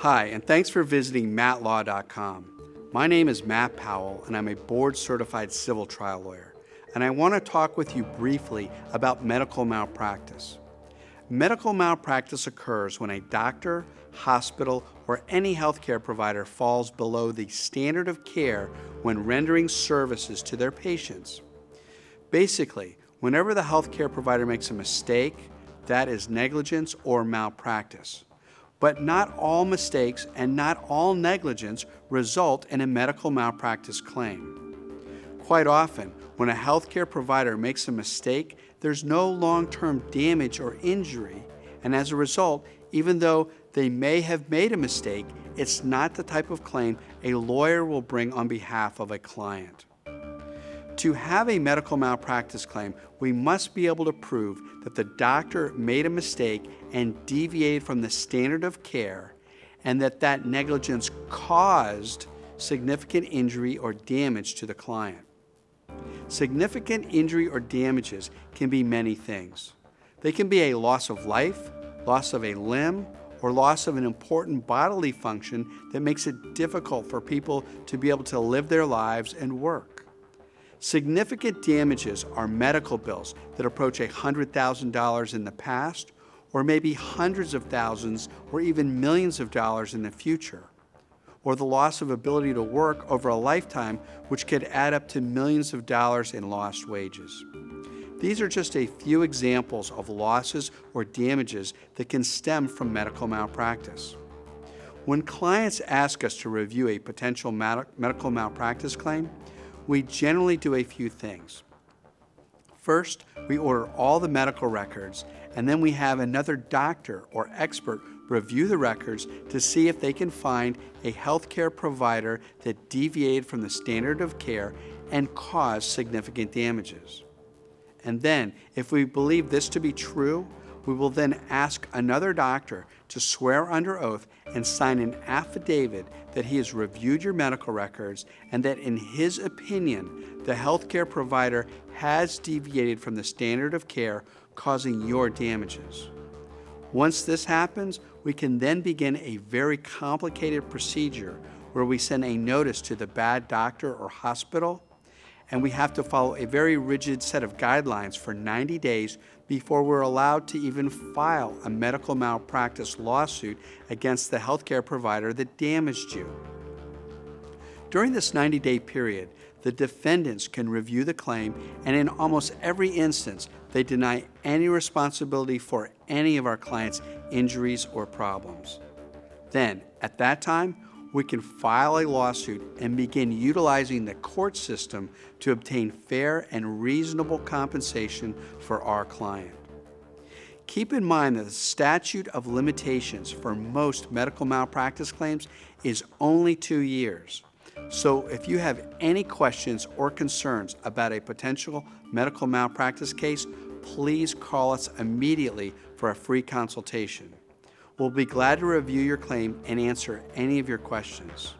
Hi, and thanks for visiting mattlaw.com. My name is Matt Powell, and I'm a board-certified civil trial lawyer, and I want to talk with you briefly about medical malpractice. Medical malpractice occurs when a doctor, hospital, or any healthcare provider falls below the standard of care when rendering services to their patients. Basically, whenever the healthcare provider makes a mistake, that is negligence or malpractice. But not all mistakes and not all negligence result in a medical malpractice claim. Quite often, when a healthcare provider makes a mistake, there's no long-term damage or injury, and as a result, even though they may have made a mistake, it's not the type of claim a lawyer will bring on behalf of a client. To have a medical malpractice claim, we must be able to prove that the doctor made a mistake and deviated from the standard of care, and that negligence caused significant injury or damage to the client. Significant injury or damages can be many things. They can be a loss of life, loss of a limb, or loss of an important bodily function that makes it difficult for people to be able to live their lives and work. Significant damages are medical bills that approach $100,000 in the past, or maybe hundreds of thousands or even millions of dollars in the future, or the loss of ability to work over a lifetime, which could add up to millions of dollars in lost wages. These are just a few examples of losses or damages that can stem from medical malpractice. When clients ask us to review a potential medical malpractice claim, we generally do a few things. First, we order all the medical records, and then we have another doctor or expert review the records to see if they can find a healthcare provider that deviated from the standard of care and caused significant damages. And then, if we believe this to be true, we will then ask another doctor to swear under oath and sign an affidavit that he has reviewed your medical records and that in his opinion, the healthcare provider has deviated from the standard of care, causing your damages. Once this happens, we can then begin a very complicated procedure where we send a notice to the bad doctor or hospital, and we have to follow a very rigid set of guidelines for 90 days before we're allowed to even file a medical malpractice lawsuit against the healthcare provider that damaged you. During this 90-day period, the defendants can review the claim, and in almost every instance, they deny any responsibility for any of our clients' injuries or problems. Then, at that time, we can file a lawsuit and begin utilizing the court system to obtain fair and reasonable compensation for our client. Keep in mind that the statute of limitations for most medical malpractice claims is only 2 years. So if you have any questions or concerns about a potential medical malpractice case, please call us immediately for a free consultation. We'll be glad to review your claim and answer any of your questions.